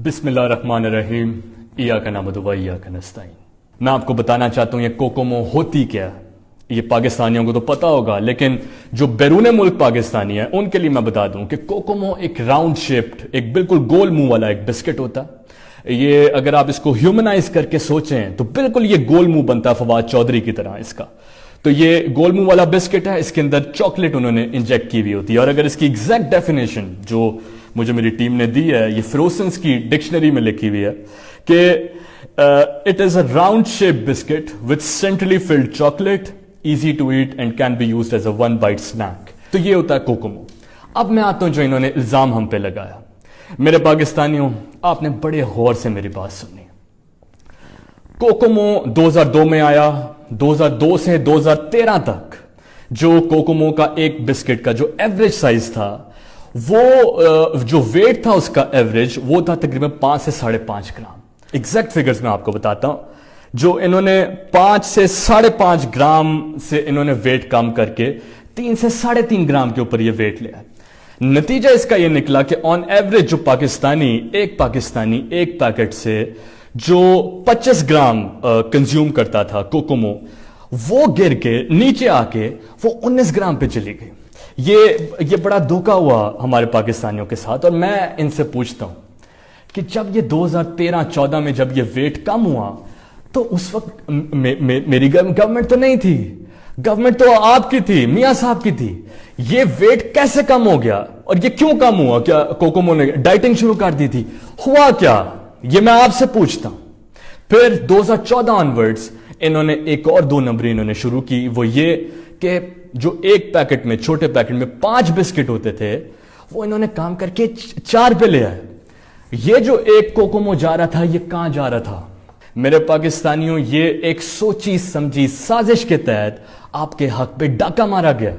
بسم اللہ الرحمن الرحیم ایاک نعبد و ایاک نستعین۔ میں آپ کو بتانا چاہتا ہوں یہ کوکومو ہوتی کیا ہے۔ یہ پاکستانیوں کو تو پتا ہوگا، لیکن جو بیرون ملک پاکستانی ہیں ان کے لیے میں بتا دوں کہ کوکومو ایک راؤنڈ شیپڈ، ایک بالکل گول منہ والا ایک بسکٹ ہوتا ہے۔ یہ اگر آپ اس کو ہیومنائز کر کے سوچیں تو بالکل یہ گول منہ بنتا ہے فواد چودھری کی طرح اس کا۔ تو یہ گول منہ والا بسکٹ ہے، اس کے اندر چاکلیٹ انہوں نے انجیکٹ کی ہوئی ہوتی ہے، اور اگر اس کی ایگزیکٹ ڈیفینیشن جو مجھے میری ٹیم نے دی ہے، یہ فروسنس کی ڈکشنری میں لکھی ہوئی ہے کہ it is a round shape biscuit with centrally filled chocolate, easy to eat and can be used as a one bite snack. تو یہ ہوتا ہے کوکومو۔ اب میں آتا ہوں جو انہوں نے الزام ہم پہ لگایا۔ میرے پاکستانیوں، آپ نے بڑے غور سے میری بات سنی۔ کوکومو 2002 میں آیا، 2002 سے 2013 تک جو کوکومو کا ایک بسکٹ کا جو ایوریج سائز تھا، وہ جو ویٹ تھا اس کا ایوریج وہ تھا تقریباً 5 سے 5.5 گرام۔ ایگزیکٹ فگرز میں آپ کو بتاتا ہوں۔ جو انہوں نے 5 سے 5.5 گرام سے انہوں نے ویٹ کم کر کے 3 سے 3.5 گرام کے اوپر یہ ویٹ لیا۔ نتیجہ اس کا یہ نکلا کہ آن ایوریج جو پاکستانی ایک پیکٹ سے جو 25 گرام کنزیوم کرتا تھا کوکومو، وہ گر کے نیچے آ کے وہ 19 گرام پہ چلی گئی۔ یہ بڑا دھوکہ ہوا ہمارے پاکستانیوں کے ساتھ، اور میں ان سے پوچھتا ہوں کہ جب یہ 2013-14 میں جب یہ ویٹ کم ہوا تو اس وقت میری گورنمنٹ تو نہیں تھی، گورنمنٹ تو آپ کی تھی، میاں صاحب کی تھی۔ یہ ویٹ کیسے کم ہو گیا اور یہ کیوں کم ہوا؟ کیا کوکومو نے ڈائٹنگ شروع کر دی تھی؟ ہوا کیا؟ یہ میں آپ سے پوچھتا ہوں۔ پھر 2014 آنورڈز انہوں نے ایک اور 2 نمبری انہوں نے شروع کی، وہ یہ کہ جو ایک پیکٹ میں چھوٹے پیکٹ میں 5 بسکٹ ہوتے تھے وہ انہوں نے کام کر کے 4 پہ لے آئے۔ یہ جو ایک کوکومو جا رہا تھا یہ کہاں جا رہا تھا؟ میرے پاکستانیوں، یہ ایک سوچی سمجھی سازش کے تحت آپ کے حق پہ ڈاکہ مارا گیا۔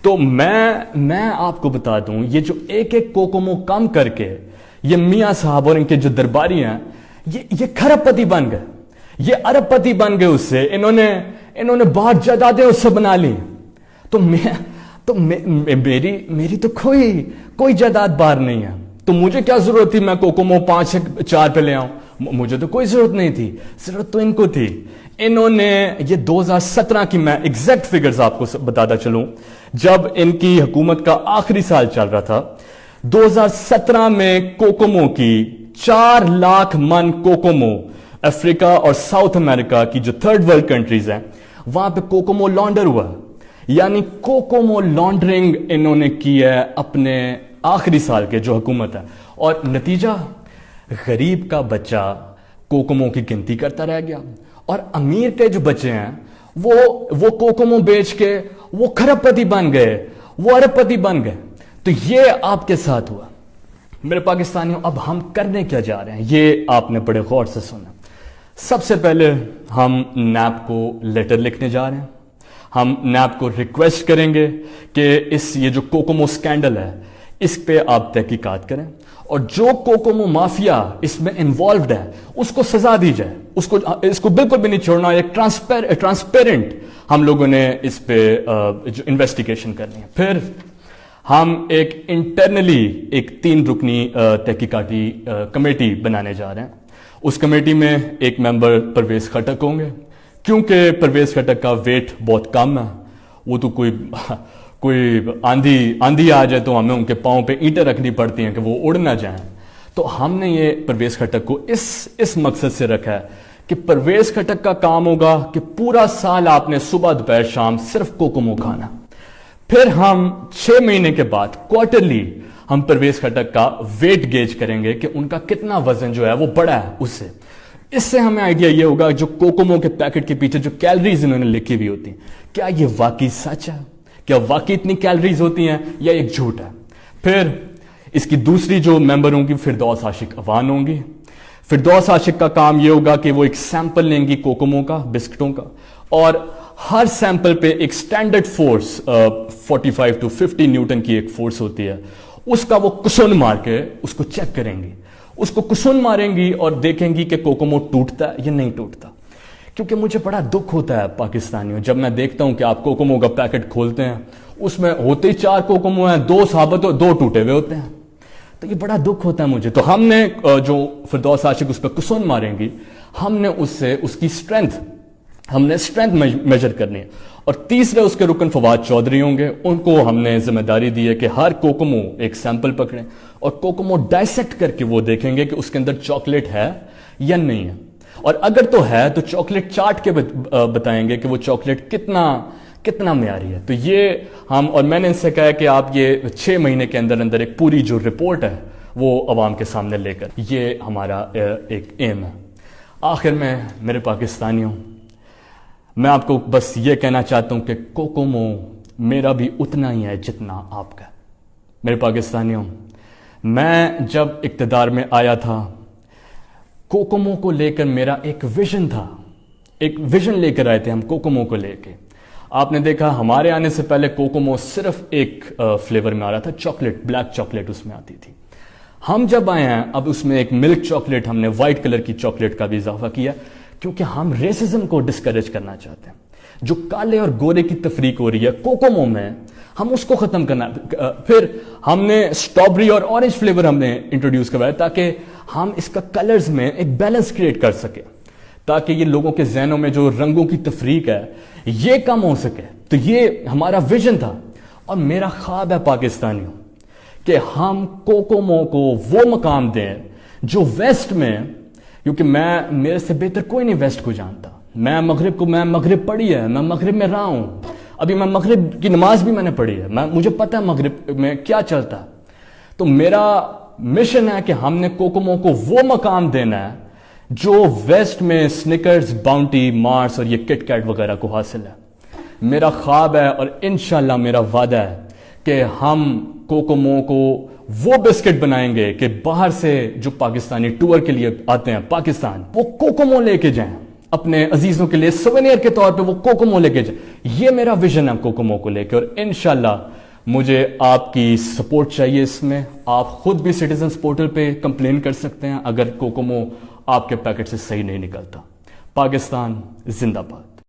تو میں آپ کو بتا دوں، یہ جو ایک کوکومو کم کر کے یہ میاں صاحب اور ان کے جو درباری ہیں یہ کھرب پتی بن گئے، یہ ارب پتی بن گئے۔ اس سے انہوں نے بہت جائیدادیں اس سے بنا لی۔ تو میری تو کوئی جائیداد باہر نہیں ہے، تو مجھے کیا ضرورت تھی میں کوکومو 5 سے 4 پہ لے آؤں؟ مجھے تو کوئی ضرورت نہیں تھی، ضرورت تو ان کو تھی۔ انہوں نے یہ 2017 کی، میں ایگزیکٹ فگرز آپ کو بتاتا چلوں، جب ان کی حکومت کا آخری سال چل رہا تھا، 2017 میں کوکومو کی 4 لاکھ من کوکومو افریقہ اور ساؤتھ امریکہ کی جو 3rd ورلڈ کنٹریز ہیں وہاں پہ کوکومو لانڈر ہوا، یعنی کوکومو لانڈرنگ انہوں نے کی ہے اپنے آخری سال کے جو حکومت ہے۔ اور نتیجہ، غریب کا بچہ کوکومو کی گنتی کرتا رہ گیا، اور امیر کے جو بچے ہیں وہ کوکومو بیچ کے وہ کھرب پتی بن گئے، وہ ارب پتی بن گئے۔ تو یہ آپ کے ساتھ ہوا۔ میرے پاکستانیوں، اب ہم کرنے کیا جا رہے ہیں یہ آپ نے بڑے غور سے سنا۔ سب سے پہلے ہم نیب کو لیٹر لکھنے جا رہے ہیں۔ ہم نیب کو ریکویسٹ کریں گے کہ یہ جو کوکومو سکینڈل ہے اس پہ آپ تحقیقات کریں، اور جو کوکومو مافیا اس میں انوالوڈ ہے اس کو سزا دی جائے، اس کو بالکل بھی نہیں چھوڑنا۔ ایک ٹرانسپیرنٹ ہم لوگوں نے اس پہ جو انویسٹیگیشن کرنی ہے۔ پھر ہم ایک انٹرنلی ایک 3 رکنی تحقیقاتی کمیٹی بنانے جا رہے ہیں۔ اس کمیٹی میں ایک ممبر پرویز خٹک ہوں گے، کیونکہ پرویز خٹک کا ویٹ بہت کم ہے، وہ تو کوئی آندھی آ جائے تو ہمیں ان کے پاؤں پہ اینٹیں رکھنی پڑتی ہیں کہ وہ اڑ نہ جائیں۔ تو ہم نے یہ پرویز خٹک کو اس مقصد سے رکھا ہے کہ پرویز خٹک کا کام ہوگا کہ پورا سال آپ نے صبح دوپہر شام صرف کوکومو کھانا۔ پھر ہم 6 مہینے کے بعد کوارٹرلی ہم پرویز خٹک کا ویٹ گیج کریں گے کہ ان کا کتنا وزن جو ہے وہ بڑا ہے۔ اس سے ہمیں آئیڈیا یہ ہوگا جو کوکومو کے پیکٹ کے پیچھے جو کیلریز انہوں نے لکھی ہوئی ہوتی ہیں، کیا یہ واقعی سچ ہے؟ کیا واقعی اتنی کیلریز ہوتی ہیں یا ایک جھوٹ ہے؟ پھر اس کی دوسری جو ممبر ہوں گی فردوس عاشق اوان ہوں گی۔ فردوس عاشق کا کام یہ ہوگا کہ وہ ایک سیمپل لیں گی کوکومو کا، بسکٹوں کا، اور ہر سیمپل پہ ایک سٹینڈرڈ فورس 45 to 50 نیوٹن کی ایک فورس ہوتی ہے، اس کا وہ کسن مار کے اس کو چیک کریں گی، اس کو کسن ماریں گی اور دیکھیں گی کہ کوکومو ٹوٹتا ہے یا نہیں ٹوٹتا۔ کیونکہ مجھے بڑا دکھ ہوتا ہے پاکستانیوں جب میں دیکھتا ہوں کہ آپ کوکومو کا پیکٹ کھولتے ہیں، اس میں ہوتے ہی 4 کوکومو ہیں، 2 ثابت اور 2 ٹوٹے ہوئے ہوتے ہیں۔ تو یہ بڑا دکھ ہوتا ہے مجھے. تو ہم نے جو فردوس عاشق اس پہ کسن ماریں گی, ہم نے اس سے اس کی اسٹرینتھ میجر کرنی ہے. اور تیسرے اس کے رکن فواد چودھری ہوں گے. ان کو ہم نے ذمہ داری دی ہے کہ ہر کوکومو ایک سیمپل پکڑیں اور کوکومو ڈائسیکٹ کر کے وہ دیکھیں گے کہ اس کے اندر چاکلیٹ ہے یا نہیں ہے, اور اگر تو ہے تو چاکلیٹ چاٹ کے بتائیں گے کہ وہ چاکلیٹ کتنا معیاری ہے. تو یہ ہم, اور میں نے ان سے کہا ہے کہ آپ یہ 6 مہینے کے اندر ایک پوری جو رپورٹ ہے وہ عوام کے سامنے لے کر, یہ ہمارا ایک ایم ہے. آخر میں میرے پاکستانیوں, میں آپ کو بس یہ کہنا چاہتا ہوں کہ کوکومو میرا بھی اتنا ہی ہے جتنا آپ کا. میرے پاکستانیوں, میں جب اقتدار میں آیا تھا, کوکومو کو لے کر میرا ایک ویژن تھا, ایک ویژن لے کر آئے تھے ہم کوکومو کو لے کے. آپ نے دیکھا ہمارے آنے سے پہلے کوکومو صرف ایک فلیور میں آ رہا تھا, چاکلیٹ, بلیک چاکلیٹ اس میں آتی تھی. ہم جب آئے ہیں اب اس میں ایک ملک چاکلیٹ, ہم نے وائٹ کلر کی چاکلیٹ کا بھی اضافہ کیا, کیونکہ ہم ریسزم کو ڈسکریج کرنا چاہتے ہیں. جو کالے اور گورے کی تفریق ہو رہی ہے کوکومو میں, ہم اس کو ختم کرنا. پھر ہم نے اسٹرابری اور اورنج فلیور ہم نے انٹروڈیوس کروایا تاکہ ہم اس کا کلرز میں ایک بیلنس کریٹ کر سکیں, تاکہ یہ لوگوں کے ذہنوں میں جو رنگوں کی تفریق ہے یہ کم ہو سکے. تو یہ ہمارا ویژن تھا, اور میرا خواب ہے پاکستانیوں کہ ہم کوکومو کو وہ مقام دیں جو ویسٹ میں, کیونکہ میرے سے بہتر کوئی نہیں ویسٹ کو جانتا. میں مغرب پڑھی ہے, میں مغرب میں رہا ہوں, ابھی میں مغرب کی نماز بھی میں نے پڑھی ہے, مجھے پتہ ہے مغرب میں کیا چلتا ہے. تو میرا مشن ہے کہ ہم نے کوکومو کو وہ مقام دینا ہے جو ویسٹ میں سنکرز, باؤنٹی, مارس اور یہ کٹ کیٹ وغیرہ کو حاصل ہے. میرا خواب ہے اور انشاءاللہ میرا وعدہ ہے کہ ہم کوکومو کو وہ بسکٹ بنائیں گے کہ باہر سے جو پاکستانی ٹور کے لیے آتے ہیں پاکستان, وہ کوکومو لے کے جائیں اپنے عزیزوں کے لیے سوینئر کے طور پہ, وہ کوکومو لے کے جائیں. یہ میرا ویژن ہے کوکومو کو لے کے, اور انشاءاللہ مجھے آپ کی سپورٹ چاہیے اس میں. آپ خود بھی سٹیزنز پورٹل پہ کمپلین کر سکتے ہیں اگر کوکومو آپ کے پیکٹ سے صحیح نہیں نکلتا. پاکستان زندہ باد.